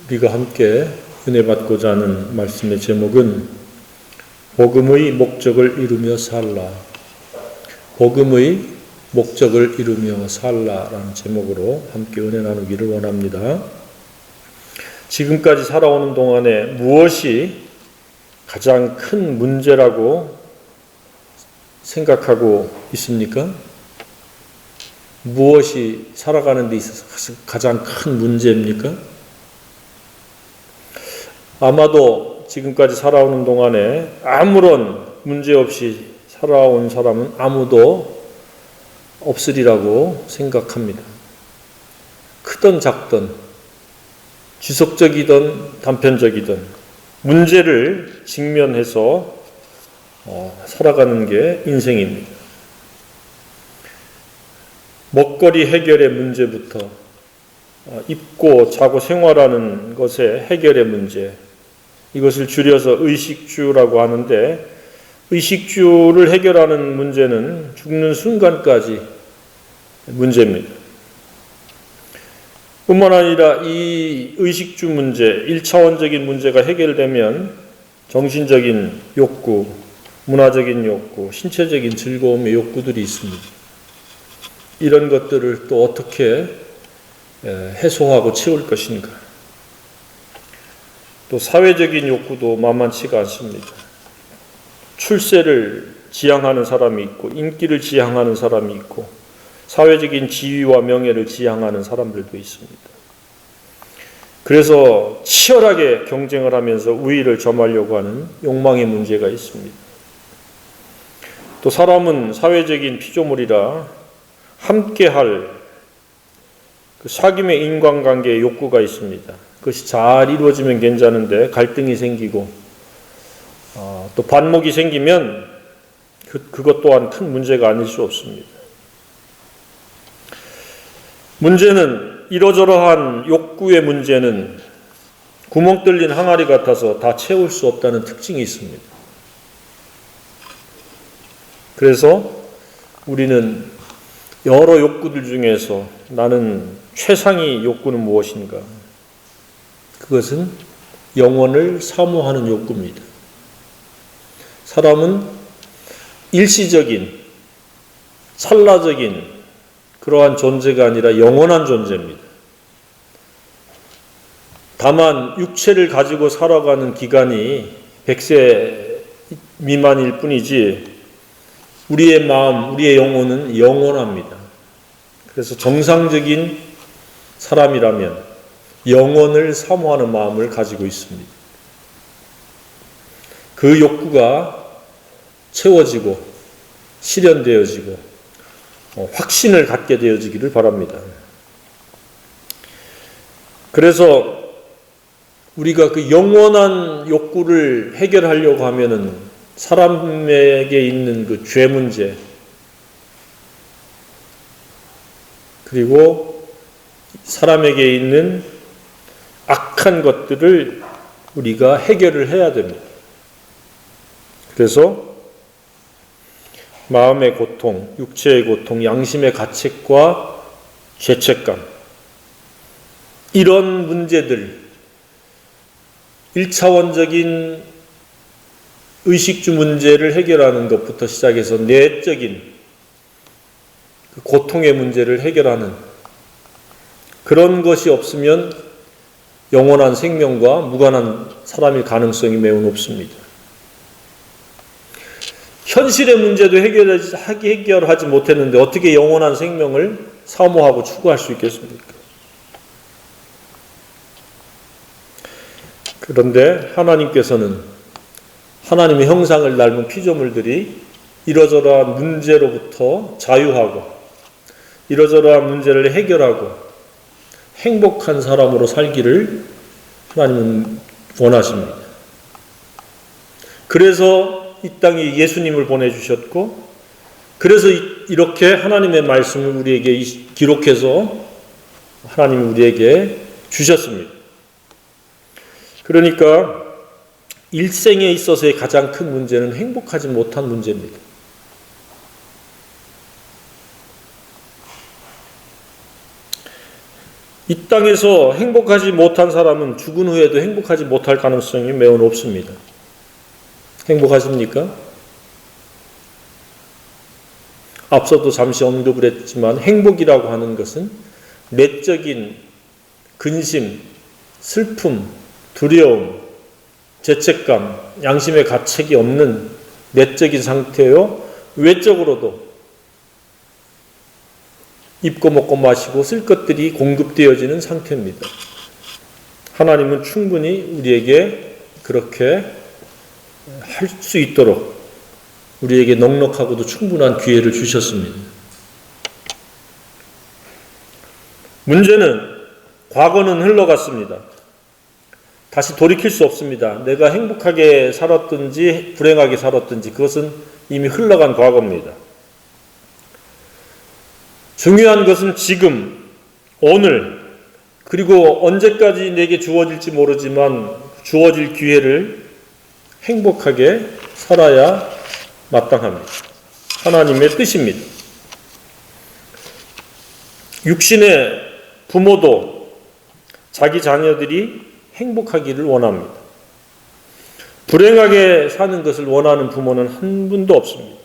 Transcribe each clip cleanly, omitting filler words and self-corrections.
우리가 함께 은혜 받고자 하는 말씀의 제목은 복음의 목적을 이루며 살라. 복음의 목적을 이루며 살라라는 제목으로 함께 은혜 나누기를 원합니다. 지금까지 살아오는 동안에 무엇이 가장 큰 문제라고 생각하고 있습니까? 무엇이 살아가는 데 있어서 가장 큰 문제입니까? 아마도 지금까지 살아오는 동안에 아무런 문제 없이 살아온 사람은 아무도 없으리라고 생각합니다. 크든 작든 지속적이든 단편적이든 문제를 직면해서 살아가는 게 인생입니다. 먹거리 해결의 문제부터 입고 자고 생활하는 것의 해결의 문제, 이것을 줄여서 의식주라고 하는데, 의식주를 해결하는 문제는 죽는 순간까지 문제입니다. 뿐만 아니라 이 의식주 문제, 1차원적인 문제가 해결되면 정신적인 욕구, 문화적인 욕구, 신체적인 즐거움의 욕구들이 있습니다. 이런 것들을 또 어떻게 해소하고 채울 것인가? 또 사회적인 욕구도 만만치가 않습니다. 출세를 지향하는 사람이 있고, 인기를 지향하는 사람이 있고, 사회적인 지위와 명예를 지향하는 사람들도 있습니다. 그래서 치열하게 경쟁을 하면서 우위를 점하려고 하는 욕망의 문제가 있습니다. 또 사람은 사회적인 피조물이라 함께할 그 사귐의 인간관계의 욕구가 있습니다. 그것이 잘 이루어지면 괜찮은데 갈등이 생기고 또 반목이 생기면 그것 또한 큰 문제가 아닐 수 없습니다. 문제는 이러저러한 욕구의 문제는 구멍 뚫린 항아리 같아서 다 채울 수 없다는 특징이 있습니다. 그래서 우리는 여러 욕구들 중에서 나는 최상의 욕구는 무엇인가? 그것은 영혼을 사모하는 욕구입니다. 사람은 일시적인, 찰나적인 그러한 존재가 아니라 영원한 존재입니다. 다만 육체를 가지고 살아가는 기간이 100세 미만일 뿐이지 우리의 마음, 우리의 영혼은 영원합니다. 그래서 정상적인 사람이라면 영혼을 사모하는 마음을 가지고 있습니다. 그 욕구가 채워지고 실현되어지고 확신을 갖게 되어지기를 바랍니다. 그래서 우리가 그 영원한 욕구를 해결하려고 하면은 사람에게 있는 그 죄 문제, 그리고 사람에게 있는 악한 것들을 우리가 해결을 해야 됩니다. 그래서 마음의 고통, 육체의 고통, 양심의 가책과 죄책감, 이런 문제들, 1차원적인 의식주 문제를 해결하는 것부터 시작해서 내적인 그 고통의 문제를 해결하는 그런 것이 없으면 영원한 생명과 무관한 사람일 가능성이 매우 높습니다. 현실의 문제도 해결하지 못했는데 어떻게 영원한 생명을 사모하고 추구할 수 있겠습니까? 그런데 하나님께서는 하나님의 형상을 닮은 피조물들이 이러저러한 문제로부터 자유하고 이러저러한 문제를 해결하고 행복한 사람으로 살기를 하나님은 원하십니다. 그래서 이 땅에 예수님을 보내주셨고, 그래서 이렇게 하나님의 말씀을 우리에게 기록해서 하나님이 우리에게 주셨습니다. 그러니까 일생에 있어서의 가장 큰 문제는 행복하지 못한 문제입니다. 이 땅에서 행복하지 못한 사람은 죽은 후에도 행복하지 못할 가능성이 매우 높습니다. 행복하십니까? 앞서도 잠시 언급을 했지만 행복이라고 하는 것은 내적인 근심, 슬픔, 두려움, 죄책감, 양심의 가책이 없는 내적인 상태요. 외적으로도 입고 먹고 마시고 쓸 것들이 공급되어지는 상태입니다. 하나님은 충분히 우리에게 그렇게 할 수 있도록 우리에게 넉넉하고도 충분한 기회를 주셨습니다. 문제는 과거는 흘러갔습니다. 다시 돌이킬 수 없습니다. 내가 행복하게 살았든지 불행하게 살았든지 그것은 이미 흘러간 과거입니다. 중요한 것은 지금, 오늘, 그리고 언제까지 내게 주어질지 모르지만 주어질 기회를 행복하게 살아야 마땅합니다. 하나님의 뜻입니다. 육신의 부모도 자기 자녀들이 행복하기를 원합니다. 불행하게 사는 것을 원하는 부모는 한 분도 없습니다.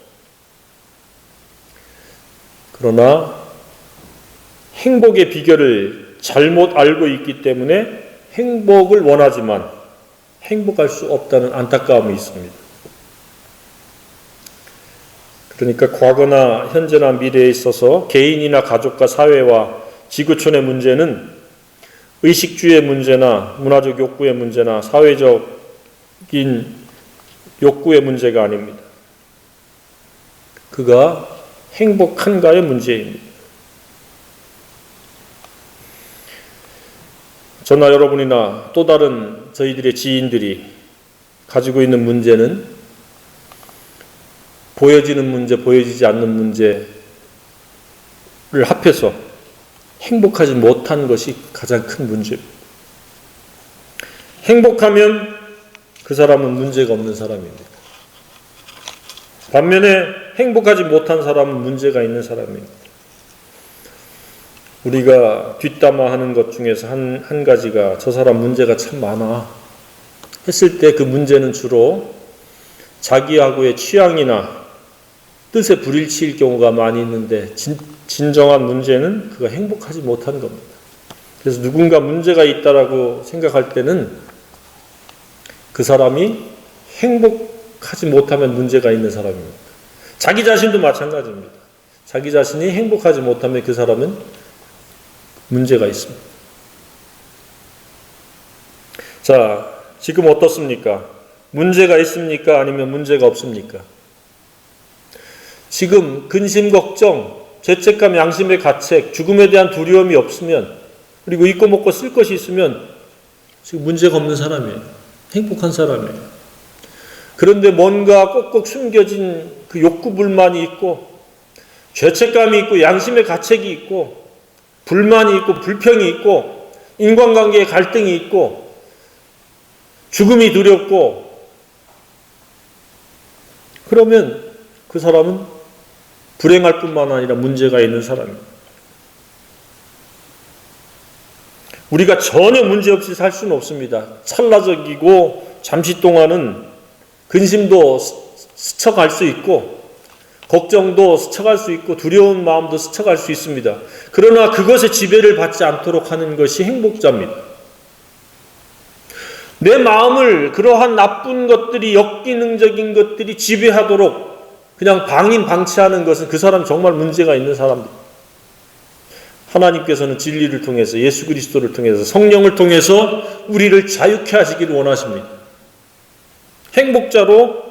그러나 행복의 비결을 잘못 알고 있기 때문에 행복을 원하지만 행복할 수 없다는 안타까움이 있습니다. 그러니까 과거나 현재나 미래에 있어서 개인이나 가족과 사회와 지구촌의 문제는 의식주의 문제나 문화적 욕구의 문제나 사회적인 욕구의 문제가 아닙니다. 그가 행복한가의 문제입니다. 저나 여러분이나 또 다른 저희들의 지인들이 가지고 있는 문제는 보여지는 문제, 보여지지 않는 문제를 합해서 행복하지 못한 것이 가장 큰 문제입니다. 행복하면 그 사람은 문제가 없는 사람입니다. 반면에 행복하지 못한 사람은 문제가 있는 사람입니다. 우리가 뒷담화하는 것 중에서 한 가지가 저 사람 문제가 참 많아 했을 때 그 문제는 주로 자기하고의 취향이나 뜻에 불일치일 경우가 많이 있는데 진정한 문제는 그가 행복하지 못한 겁니다. 그래서 누군가 문제가 있다라고 생각할 때는 그 사람이 행복하지 못하면 문제가 있는 사람입니다. 자기 자신도 마찬가지입니다. 자기 자신이 행복하지 못하면 그 사람은 문제가 있습니다. 자, 지금 어떻습니까? 문제가 있습니까? 아니면 문제가 없습니까? 지금 근심, 걱정, 죄책감, 양심의 가책, 죽음에 대한 두려움이 없으면 그리고 입고 먹고 쓸 것이 있으면 지금 문제가 없는 사람이에요. 행복한 사람이에요. 그런데 뭔가 꼭꼭 숨겨진 그 욕구 불만이 있고 죄책감이 있고 양심의 가책이 있고 불만이 있고 불평이 있고 인간관계에 갈등이 있고 죽음이 두렵고 그러면 그 사람은 불행할 뿐만 아니라 문제가 있는 사람입니다. 우리가 전혀 문제없이 살 수는 없습니다. 찰나적이고 잠시 동안은 근심도 스쳐갈 수 있고 걱정도 스쳐갈 수 있고 두려운 마음도 스쳐갈 수 있습니다. 그러나 그것에 지배를 받지 않도록 하는 것이 행복자입니다. 내 마음을 그러한 나쁜 것들이 역기능적인 것들이 지배하도록 그냥 방임방치하는 것은 그 사람 정말 문제가 있는 사람입니다. 하나님께서는 진리를 통해서 예수 그리스도를 통해서 성령을 통해서 우리를 자유케 하시기를 원하십니다. 행복자로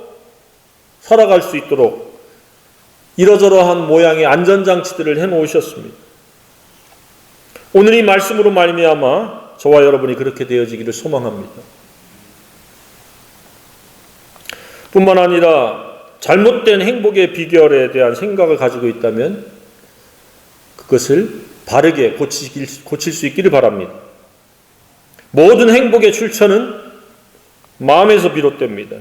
살아갈 수 있도록 이러저러한 모양의 안전장치들을 해놓으셨습니다. 오늘 이 말씀으로 말미암아 저와 여러분이 그렇게 되어지기를 소망합니다. 뿐만 아니라 잘못된 행복의 비결에 대한 생각을 가지고 있다면 그것을 바르게 고칠 수 있기를 바랍니다. 모든 행복의 출처는 마음에서 비롯됩니다.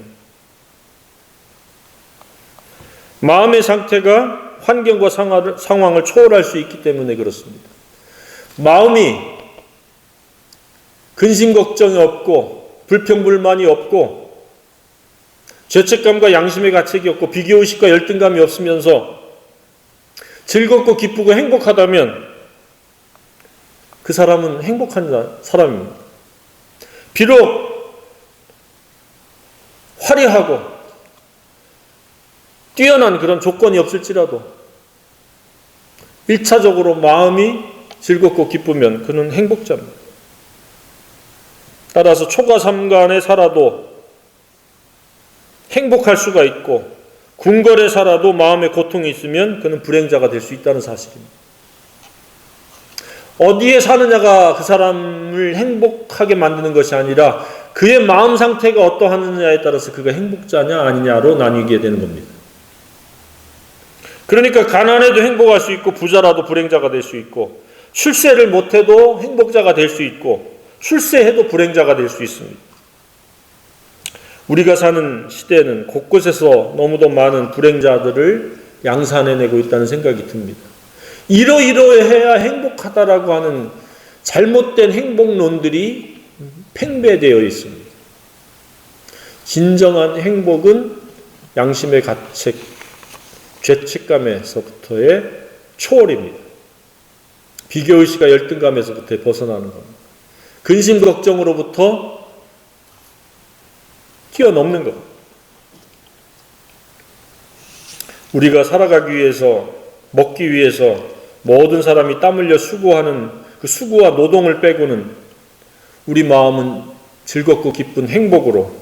마음의 상태가 환경과 상황을 초월할 수 있기 때문에 그렇습니다. 마음이 근심 걱정이 없고 불평불만이 없고 죄책감과 양심의 가책이 없고 비교의식과 열등감이 없으면서 즐겁고 기쁘고 행복하다면 그 사람은 행복한 사람입니다. 비록 화려하고 뛰어난 그런 조건이 없을지라도 1차적으로 마음이 즐겁고 기쁘면 그는 행복자입니다. 따라서 초가 삼간에 살아도 행복할 수가 있고 궁궐에 살아도 마음에 고통이 있으면 그는 불행자가 될 수 있다는 사실입니다. 어디에 사느냐가 그 사람을 행복하게 만드는 것이 아니라 그의 마음 상태가 어떠하느냐에 따라서 그가 행복자냐 아니냐로 나뉘게 되는 겁니다. 그러니까 가난해도 행복할 수 있고 부자라도 불행자가 될 수 있고 출세를 못해도 행복자가 될 수 있고 출세해도 불행자가 될 수 있습니다. 우리가 사는 시대에는 곳곳에서 너무도 많은 불행자들을 양산해내고 있다는 생각이 듭니다. 이러이러해야 행복하다라고 하는 잘못된 행복론들이 팽배되어 있습니다. 진정한 행복은 양심의 가책, 죄책감에서부터의 초월입니다. 비교의식과 열등감에서부터 벗어나는 겁니다. 근심 걱정으로부터 뛰어넘는 것. 우리가 살아가기 위해서, 먹기 위해서 모든 사람이 땀 흘려 수고하는 그 수고와 노동을 빼고는 우리 마음은 즐겁고 기쁜 행복으로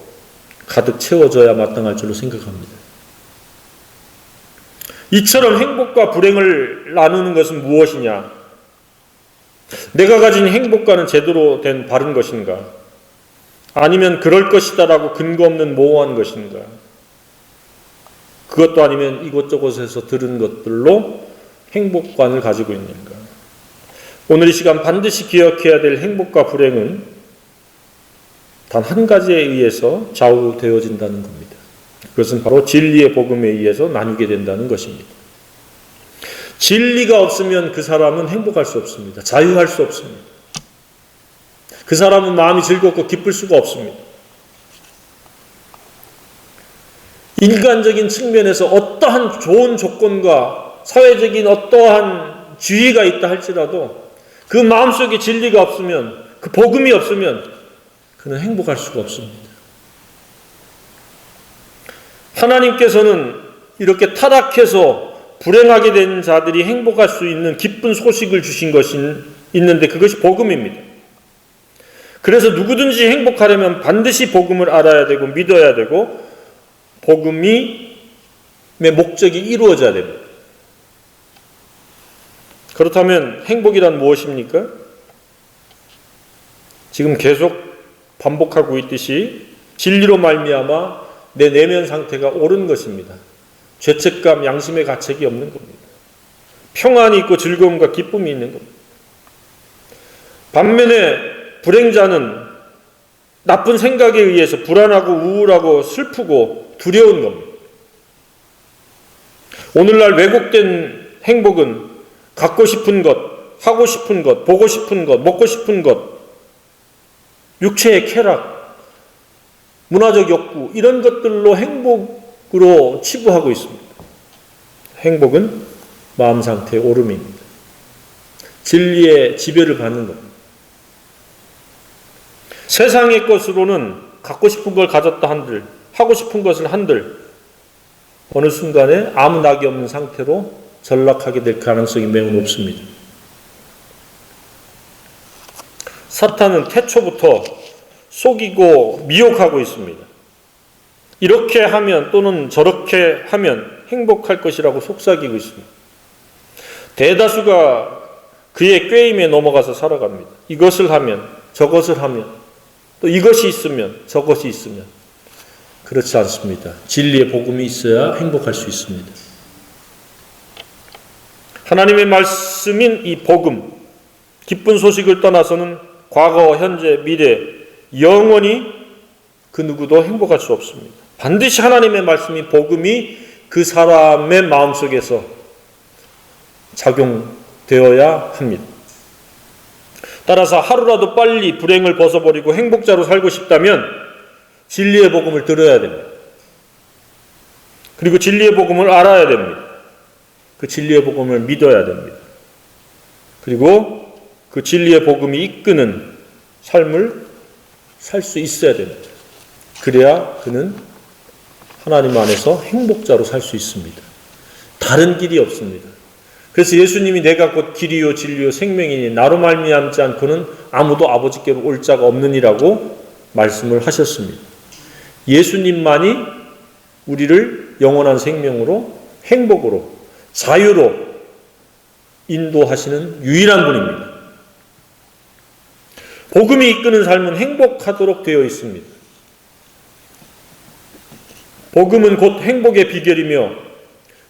가득 채워져야 마땅할 줄로 생각합니다. 이처럼 행복과 불행을 나누는 것은 무엇이냐? 내가 가진 행복과는 제대로 된 바른 것인가? 아니면 그럴 것이다라고 근거 없는 모호한 것인가? 그것도 아니면 이곳저곳에서 들은 것들로 행복관을 가지고 있는가? 오늘 이 시간 반드시 기억해야 될 행복과 불행은 단 한 가지에 의해서 좌우되어진다는 겁니다. 그것은 바로 진리의 복음에 의해서 나뉘게 된다는 것입니다. 진리가 없으면 그 사람은 행복할 수 없습니다. 자유할 수 없습니다. 그 사람은 마음이 즐겁고 기쁠 수가 없습니다. 인간적인 측면에서 어떠한 좋은 조건과 사회적인 어떠한 지위가 있다 할지라도 그 마음속에 진리가 없으면, 그 복음이 없으면 그는 행복할 수가 없습니다. 하나님께서는 이렇게 타락해서 불행하게 된 자들이 행복할 수 있는 기쁜 소식을 주신 것이 있는데 그것이 복음입니다. 그래서 누구든지 행복하려면 반드시 복음을 알아야 되고 믿어야 되고 복음의 목적이 이루어져야 됩니다. 그렇다면 행복이란 무엇입니까? 지금 계속 반복하고 있듯이 진리로 말미암아 내 내면 상태가 옳은 것입니다. 죄책감, 양심의 가책이 없는 겁니다. 평안이 있고 즐거움과 기쁨이 있는 겁니다. 반면에 불행자는 나쁜 생각에 의해서 불안하고 우울하고 슬프고 두려운 겁니다. 오늘날 왜곡된 행복은 갖고 싶은 것, 하고 싶은 것, 보고 싶은 것, 먹고 싶은 것, 육체의 쾌락, 문화적 욕구 이런 것들로 행복으로 치부하고 있습니다. 행복은 마음 상태의 오름입니다. 진리의 지배를 받는 겁니다. 세상의 것으로는 갖고 싶은 걸 가졌다 한들, 하고 싶은 것을 한들 어느 순간에 아무 낙이 없는 상태로 전락하게 될 가능성이 매우 높습니다. 사탄은 태초부터 속이고 미혹하고 있습니다. 이렇게 하면 또는 저렇게 하면 행복할 것이라고 속삭이고 있습니다. 대다수가 그의 꾀임에 넘어가서 살아갑니다. 이것을 하면, 저것을 하면, 또 이것이 있으면, 저것이 있으면. 그렇지 않습니다. 진리의 복음이 있어야 행복할 수 있습니다. 하나님의 말씀인 이 복음, 기쁜 소식을 떠나서는 과거, 현재, 미래, 영원히 그 누구도 행복할 수 없습니다. 반드시 하나님의 말씀이 복음이 그 사람의 마음속에서 작용되어야 합니다. 따라서 하루라도 빨리 불행을 벗어버리고 행복자로 살고 싶다면 진리의 복음을 들어야 됩니다. 그리고 진리의 복음을 알아야 됩니다. 그 진리의 복음을 믿어야 됩니다. 그리고 그 진리의 복음이 이끄는 삶을 살 수 있어야 됩니다. 그래야 그는 하나님 안에서 행복자로 살 수 있습니다. 다른 길이 없습니다. 그래서 예수님이 내가 곧 길이요 진리요 생명이니 나로 말미암지 않고는 아무도 아버지께로 올 자가 없느니라고 말씀을 하셨습니다. 예수님만이 우리를 영원한 생명으로, 행복으로, 자유로 인도하시는 유일한 분입니다. 복음이 이끄는 삶은 행복하도록 되어 있습니다. 복음은 곧 행복의 비결이며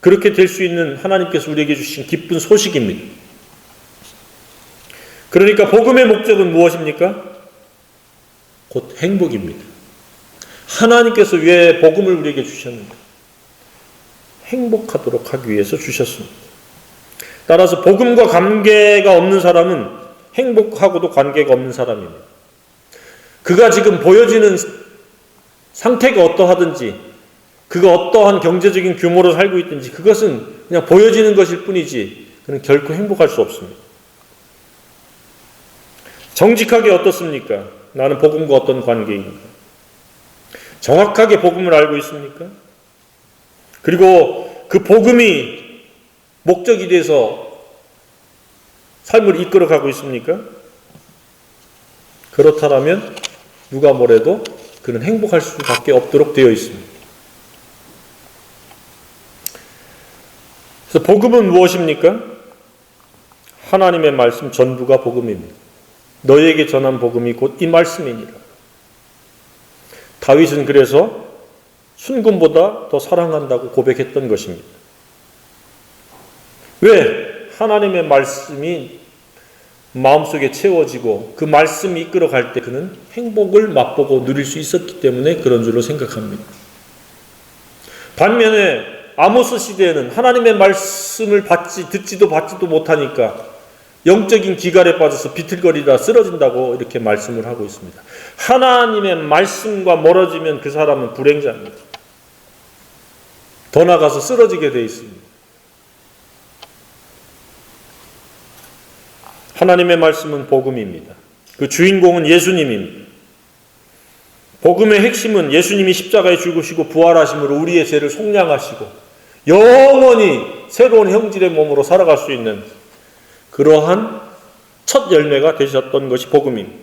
그렇게 될 수 있는 하나님께서 우리에게 주신 기쁜 소식입니다. 그러니까 복음의 목적은 무엇입니까? 곧 행복입니다. 하나님께서 왜 복음을 우리에게 주셨는가? 행복하도록 하기 위해서 주셨습니다. 따라서 복음과 관계가 없는 사람은 행복하고도 관계가 없는 사람입니다. 그가 지금 보여지는 상태가 어떠하든지, 그가 어떠한 경제적인 규모로 살고 있든지 그것은 그냥 보여지는 것일 뿐이지 그는 결코 행복할 수 없습니다. 정직하게 어떻습니까? 나는 복음과 어떤 관계인가? 정확하게 복음을 알고 있습니까? 그리고 그 복음이 목적이 돼서 삶을 이끌어가고 있습니까? 그렇다면 누가 뭐래도 그는 행복할 수밖에 없도록 되어 있습니다. 그래서 복음은 무엇입니까? 하나님의 말씀 전부가 복음입니다. 너희에게 전한 복음이 곧 이 말씀이니라. 다윗은 그래서 순금보다 더 사랑한다고 고백했던 것입니다. 왜? 하나님의 말씀이 마음속에 채워지고 그 말씀이 이끌어갈 때 그는 행복을 맛보고 누릴 수 있었기 때문에 그런 줄로 생각합니다. 반면에 아모스 시대에는 하나님의 말씀을 듣지도 받지도 못하니까 영적인 기갈에 빠져서 비틀거리다 쓰러진다고 이렇게 말씀을 하고 있습니다. 하나님의 말씀과 멀어지면 그 사람은 불행자입니다. 더 나아가서 쓰러지게 되어 있습니다. 하나님의 말씀은 복음입니다. 그 주인공은 예수님입니다. 복음의 핵심은 예수님이 십자가에 죽으시고 부활하심으로 우리의 죄를 속량하시고 영원히 새로운 형질의 몸으로 살아갈 수 있는 그러한 첫 열매가 되셨던 것이 복음입니다.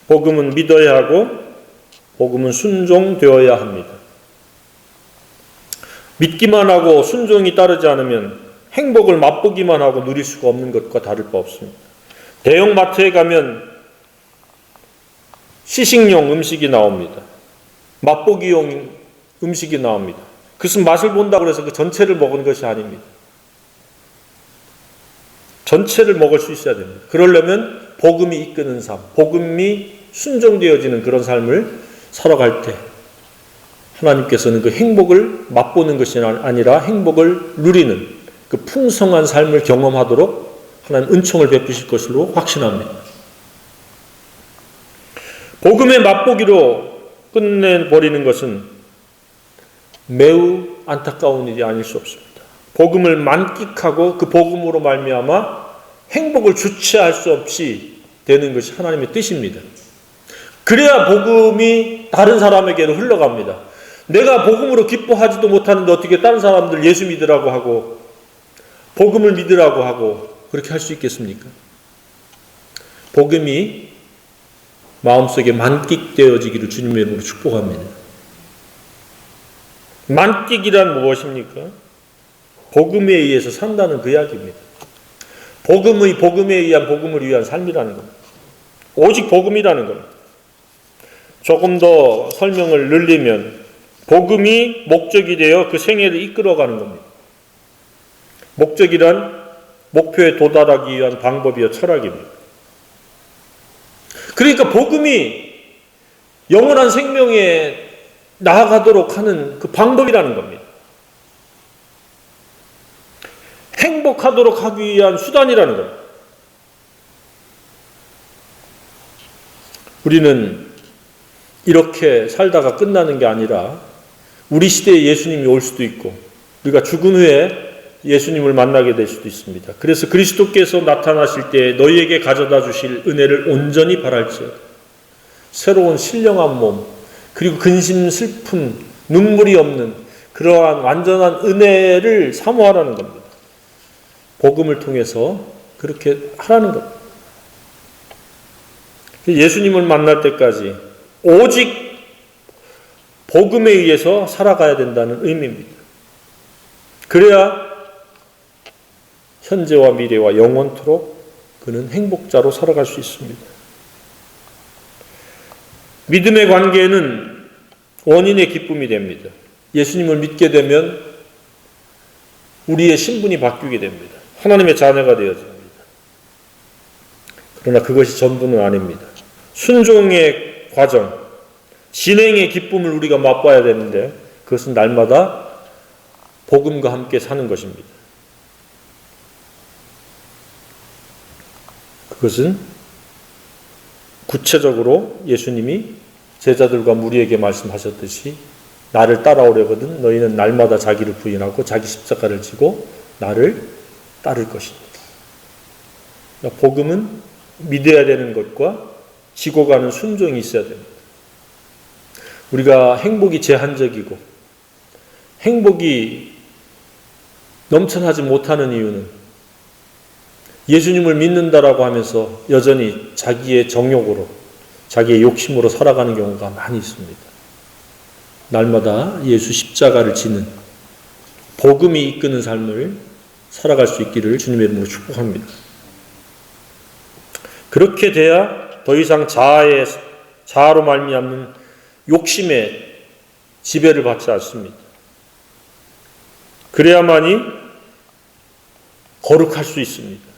복음은 믿어야 하고 복음은 순종되어야 합니다. 믿기만 하고 순종이 따르지 않으면 행복을 맛보기만 하고 누릴 수가 없는 것과 다를 바 없습니다. 대형 마트에 가면 시식용 음식이 나옵니다. 맛보기용 음식이 나옵니다. 그것은 맛을 본다고 해서 그 전체를 먹은 것이 아닙니다. 전체를 먹을 수 있어야 됩니다. 그러려면 복음이 이끄는 삶, 복음이 순종되어지는 그런 삶을 살아갈 때 하나님께서는 그 행복을 맛보는 것이 아니라 행복을 누리는 그 풍성한 삶을 경험하도록 하나님 은총을 베푸실 것으로 확신합니다. 복음의 맛보기로 끝내버리는 것은 매우 안타까운 일이 아닐 수 없습니다. 복음을 만끽하고 그 복음으로 말미암아 행복을 주체할 수 없이 되는 것이 하나님의 뜻입니다. 그래야 복음이 다른 사람에게로 흘러갑니다. 내가 복음으로 기뻐하지도 못하는데 어떻게 다른 사람들 예수 믿으라고 하고 복음을 믿으라고 하고 그렇게 할 수 있겠습니까? 복음이 마음속에 만끽되어지기를 주님의 이름으로 축복합니다. 만끽이란 무엇입니까? 복음에 의해서 산다는 그 이야기입니다. 복음에 의한 복음을 위한 삶이라는 겁니다. 오직 복음이라는 겁니다. 조금 더 설명을 늘리면 복음이 목적이 되어 그 생애를 이끌어가는 겁니다. 목적이란 목표에 도달하기 위한 방법이요 철학입니다. 그러니까 복음이 영원한 생명에 나아가도록 하는 그 방법이라는 겁니다. 행복하도록 하기 위한 수단이라는 겁니다. 우리는 이렇게 살다가 끝나는 게 아니라 우리 시대에 예수님이 올 수도 있고 우리가 죽은 후에 예수님을 만나게 될 수도 있습니다. 그래서 그리스도께서 나타나실 때 너희에게 가져다 주실 은혜를 온전히 바랄지어다. 새로운 신령한 몸, 그리고 근심, 슬픔, 눈물이 없는 그러한 완전한 은혜를 사모하라는 겁니다. 복음을 통해서 그렇게 하라는 겁니다. 예수님을 만날 때까지 오직 복음에 의해서 살아가야 된다는 의미입니다. 그래야 현재와 미래와 영원토록 그는 행복자로 살아갈 수 있습니다. 믿음의 관계는 원인의 기쁨이 됩니다. 예수님을 믿게 되면 우리의 신분이 바뀌게 됩니다. 하나님의 자녀가 되어집니다. 그러나 그것이 전부는 아닙니다. 순종의 과정, 진행의 기쁨을 우리가 맛봐야 되는데 그것은 날마다 복음과 함께 사는 것입니다. 그것은 구체적으로 예수님이 제자들과 무리에게 말씀하셨듯이 나를 따라오려거든 너희는 날마다 자기를 부인하고 자기 십자가를 지고 나를 따를 것입니다. 복음은 믿어야 되는 것과 지고 가는 순종이 있어야 됩니다. 우리가 행복이 제한적이고 행복이 넘쳐나지 못하는 이유는 예수님을 믿는다라고 하면서 여전히 자기의 정욕으로, 자기의 욕심으로 살아가는 경우가 많이 있습니다. 날마다 예수 십자가를 지는 복음이 이끄는 삶을 살아갈 수 있기를 주님의 이름으로 축복합니다. 그렇게 돼야 더 이상 자아로 말미암는 욕심의 지배를 받지 않습니다. 그래야만이 거룩할 수 있습니다.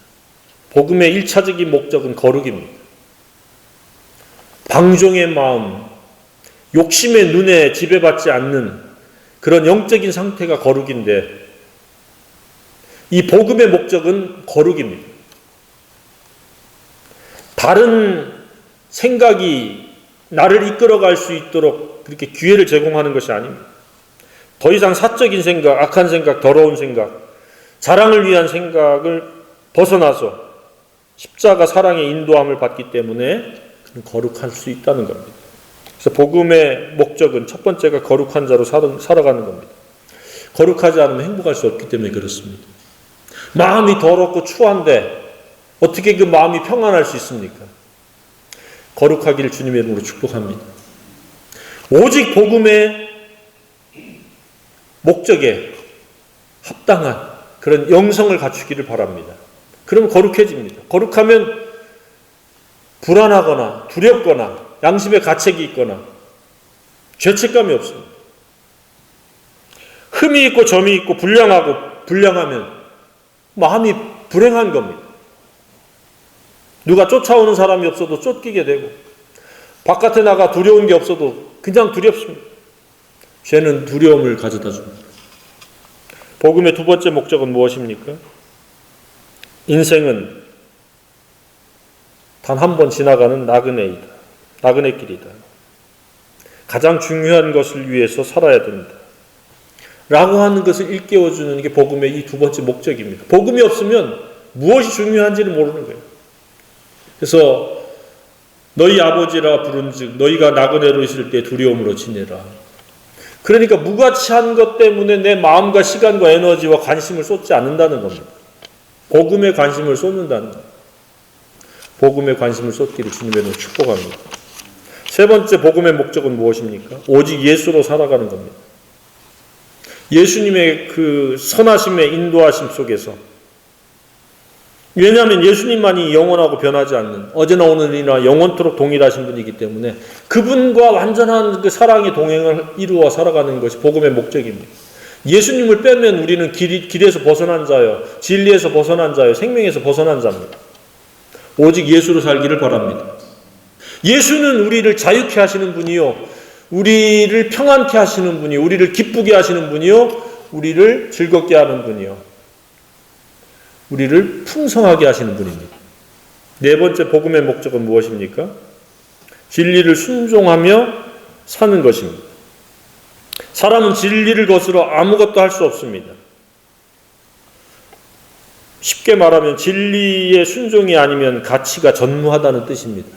복음의 1차적인 목적은 거룩입니다. 방종의 마음, 욕심의 눈에 지배받지 않는 그런 영적인 상태가 거룩인데 이 복음의 목적은 거룩입니다. 다른 생각이 나를 이끌어갈 수 있도록 그렇게 기회를 제공하는 것이 아닙니다. 더 이상 사적인 생각, 악한 생각, 더러운 생각, 자랑을 위한 생각을 벗어나서 십자가 사랑의 인도함을 받기 때문에 거룩할 수 있다는 겁니다. 그래서 복음의 목적은 첫 번째가 거룩한 자로 살아가는 겁니다. 거룩하지 않으면 행복할 수 없기 때문에 그렇습니다. 마음이 더럽고 추한데 어떻게 그 마음이 평안할 수 있습니까? 거룩하기를 주님의 이름으로 축복합니다. 오직 복음의 목적에 합당한 그런 영성을 갖추기를 바랍니다. 그럼 거룩해집니다. 거룩하면 불안하거나 두렵거나 양심의 가책이 있거나 죄책감이 없습니다. 흠이 있고 점이 있고 불량하면 마음이 불행한 겁니다. 누가 쫓아오는 사람이 없어도 쫓기게 되고 바깥에 나가 두려운 게 없어도 그냥 두렵습니다. 죄는 두려움을 가져다 줍니다. 복음의 두 번째 목적은 무엇입니까? 인생은 단 한 번 지나가는 나그네이다. 나그네 길이다. 가장 중요한 것을 위해서 살아야 된다. 라고 하는 것을 일깨워주는 게 복음의 이 두 번째 목적입니다. 복음이 없으면 무엇이 중요한지를 모르는 거예요. 그래서 너희 아버지라 부른즉 너희가 나그네로 있을 때 두려움으로 지내라. 그러니까 무가치한 것 때문에 내 마음과 시간과 에너지와 관심을 쏟지 않는다는 겁니다. 복음에 관심을 쏟는다는 겁니다. 복음에 관심을 쏟기를 주님의 이름으로 축복합니다. 세 번째 복음의 목적은 무엇입니까? 오직 예수로 살아가는 겁니다. 예수님의 그 선하심의 인도하심 속에서, 왜냐하면 예수님만이 영원하고 변하지 않는 어제나 오늘이나 영원토록 동일하신 분이기 때문에 그분과 완전한 그 사랑의 동행을 이루어 살아가는 것이 복음의 목적입니다. 예수님을 빼면 우리는 길에서 벗어난 자요, 진리에서 벗어난 자요, 생명에서 벗어난 자입니다. 오직 예수로 살기를 바랍니다. 예수는 우리를 자유케 하시는 분이요, 우리를 평안케 하시는 분이요, 우리를 기쁘게 하시는 분이요, 우리를 즐겁게 하는 분이요, 우리를 풍성하게 하시는 분입니다. 네 번째 복음의 목적은 무엇입니까? 진리를 순종하며 사는 것입니다. 사람은 진리를 거스러 아무것도 할 수 없습니다. 쉽게 말하면 진리의 순종이 아니면 가치가 전무하다는 뜻입니다.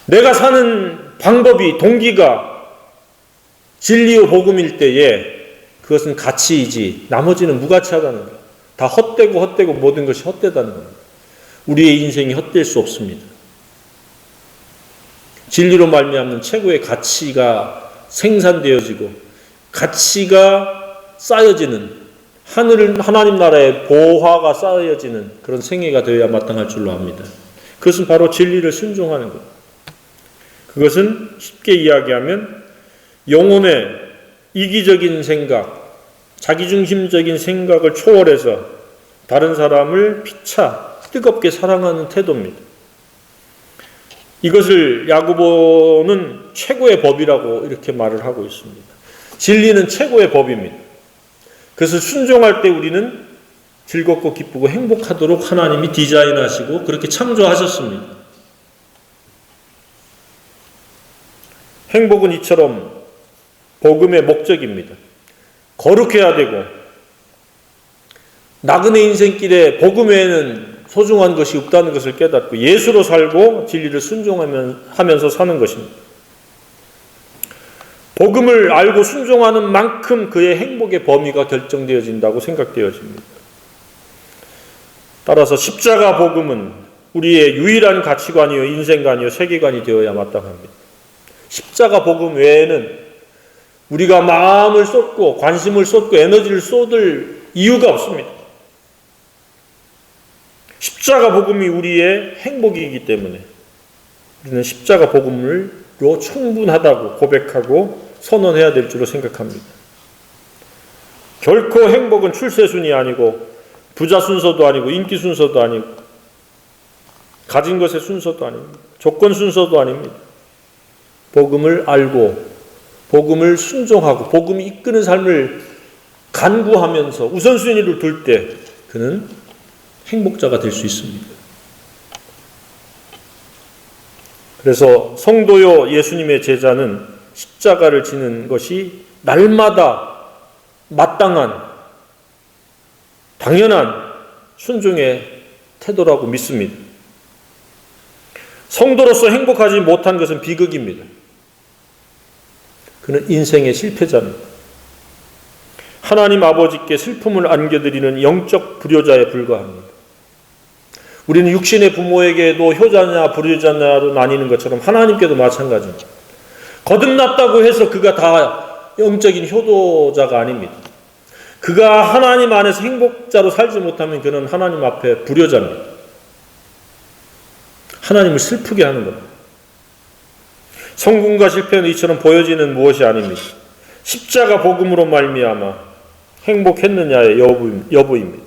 내가 사는 방법이, 동기가 진리요 복음일 때에 그것은 가치이지 나머지는 무가치하다는 거예요. 다 헛되고 모든 것이 헛되다는 겁니다. 우리의 인생이 헛될 수 없습니다. 진리로 말미암는 최고의 가치가 생산되어지고 가치가 쌓여지는, 하나님 나라의 보화가 쌓여지는 그런 생애가 되어야 마땅할 줄로 압니다. 그것은 바로 진리를 순종하는 것. 그것은 쉽게 이야기하면 영혼의 이기적인 생각, 자기중심적인 생각을 초월해서 다른 사람을 피차 뜨겁게 사랑하는 태도입니다. 이것을 야고보는 최고의 법이라고 이렇게 말을 하고 있습니다. 진리는 최고의 법입니다. 그래서 순종할 때 우리는 즐겁고 기쁘고 행복하도록 하나님이 디자인하시고 그렇게 창조하셨습니다. 행복은 이처럼 복음의 목적입니다. 거룩해야 되고 나그네 인생길에 복음 외에는 소중한 것이 없다는 것을 깨닫고 예수로 살고 진리를 순종하면서 사는 것입니다. 복음을 알고 순종하는 만큼 그의 행복의 범위가 결정되어진다고 생각되어집니다. 따라서 십자가 복음은 우리의 유일한 가치관이요 인생관이요 세계관이 되어야 마땅합니다. 십자가 복음 외에는 우리가 마음을 쏟고 관심을 쏟고 에너지를 쏟을 이유가 없습니다. 십자가 복음이 우리의 행복이기 때문에 우리는 십자가 복음으로 충분하다고 고백하고 선언해야 될 줄로 생각합니다. 결코 행복은 출세순이 아니고 부자 순서도 아니고 인기 순서도 아니고 가진 것의 순서도 아닙니다. 조건 순서도 아닙니다. 복음을 알고 복음을 순종하고 복음이 이끄는 삶을 간구하면서 우선순위를 둘 때 그는 행복자가 될 수 있습니다. 그래서 성도요 예수님의 제자는 십자가를 지는 것이 날마다 마땅한 당연한 순종의 태도라고 믿습니다. 성도로서 행복하지 못한 것은 비극입니다. 그는 인생의 실패자입니다. 하나님 아버지께 슬픔을 안겨드리는 영적 불효자에 불과합니다. 우리는 육신의 부모에게도 효자냐 불효자냐로 나뉘는 것처럼 하나님께도 마찬가지입니다. 거듭났다고 해서 그가 다 영적인 효도자가 아닙니다. 그가 하나님 안에서 행복자로 살지 못하면 그는 하나님 앞에 불효자입니다. 하나님을 슬프게 하는 겁니다. 성공과 실패는 이처럼 보여지는 무엇이 아닙니다. 십자가 복음으로 말미암아 행복했느냐의 여부입니다.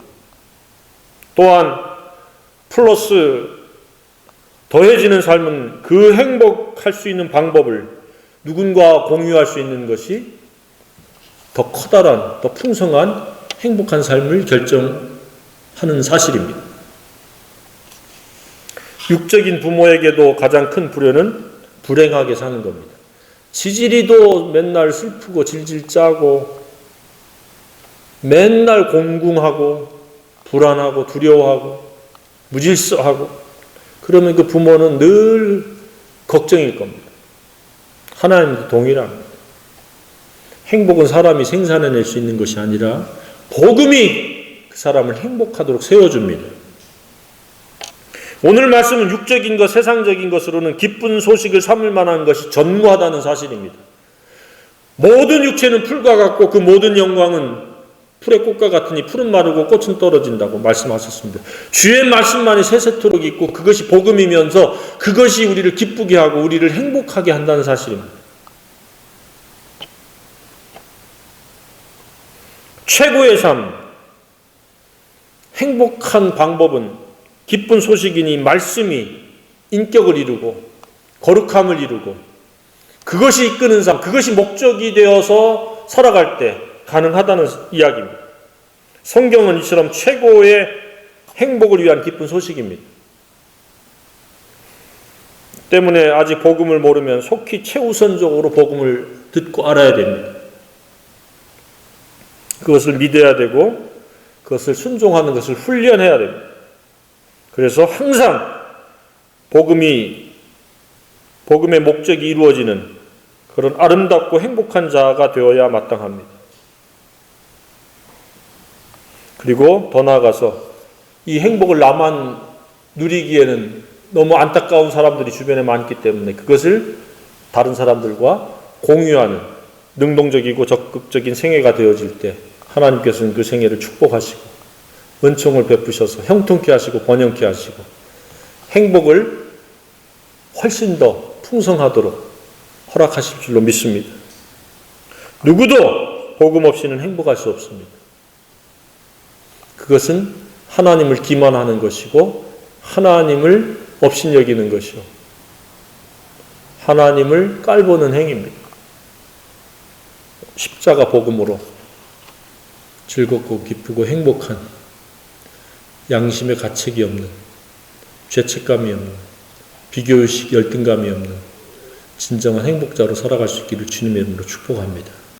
또한 플러스 더해지는 삶은 그 행복할 수 있는 방법을 누군가 공유할 수 있는 것이 더 커다란, 더 풍성한 행복한 삶을 결정하는 사실입니다. 육적인 부모에게도 가장 큰 불효는 불행하게 사는 겁니다. 지질이도 맨날 슬프고 질질 짜고 맨날 공궁하고 불안하고 두려워하고 무질서하고 그러면 그 부모는 늘 걱정일 겁니다. 하나님도 동일합니다. 행복은 사람이 생산해낼 수 있는 것이 아니라 복음이 그 사람을 행복하도록 세워줍니다. 오늘 말씀은 육적인 것, 세상적인 것으로는 기쁜 소식을 삼을 만한 것이 전무하다는 사실입니다. 모든 육체는 풀과 같고 그 모든 영광은 풀의 꽃과 같으니 풀은 마르고 꽃은 떨어진다고 말씀하셨습니다. 주의 말씀만이 세세토록 있고 그것이 복음이면서 그것이 우리를 기쁘게 하고 우리를 행복하게 한다는 사실입니다. 최고의 삶, 행복한 방법은 기쁜 소식이니 말씀이 인격을 이루고 거룩함을 이루고 그것이 이끄는 삶, 그것이 목적이 되어서 살아갈 때 가능하다는 이야기입니다. 성경은 이처럼 최고의 행복을 위한 기쁜 소식입니다. 때문에 아직 복음을 모르면 속히 최우선적으로 복음을 듣고 알아야 됩니다. 그것을 믿어야 되고 그것을 순종하는 것을 훈련해야 됩니다. 그래서 항상 복음의 목적이 이루어지는 그런 아름답고 행복한 자가 되어야 마땅합니다. 그리고 더 나아가서 이 행복을 나만 누리기에는 너무 안타까운 사람들이 주변에 많기 때문에 그것을 다른 사람들과 공유하는 능동적이고 적극적인 생애가 되어질 때 하나님께서는 그 생애를 축복하시고 은총을 베푸셔서 형통케 하시고 번영케 하시고 행복을 훨씬 더 풍성하도록 허락하실 줄로 믿습니다. 누구도 복음 없이는 행복할 수 없습니다. 그것은 하나님을 기만하는 것이고 하나님을 업신여기는 것이요 하나님을 깔보는 행위입니다. 십자가 복음으로 즐겁고 기쁘고 행복한 양심의 가책이 없는 죄책감이 없는 비교의식 열등감이 없는 진정한 행복자로 살아갈 수 있기를 주님의 이름으로 축복합니다.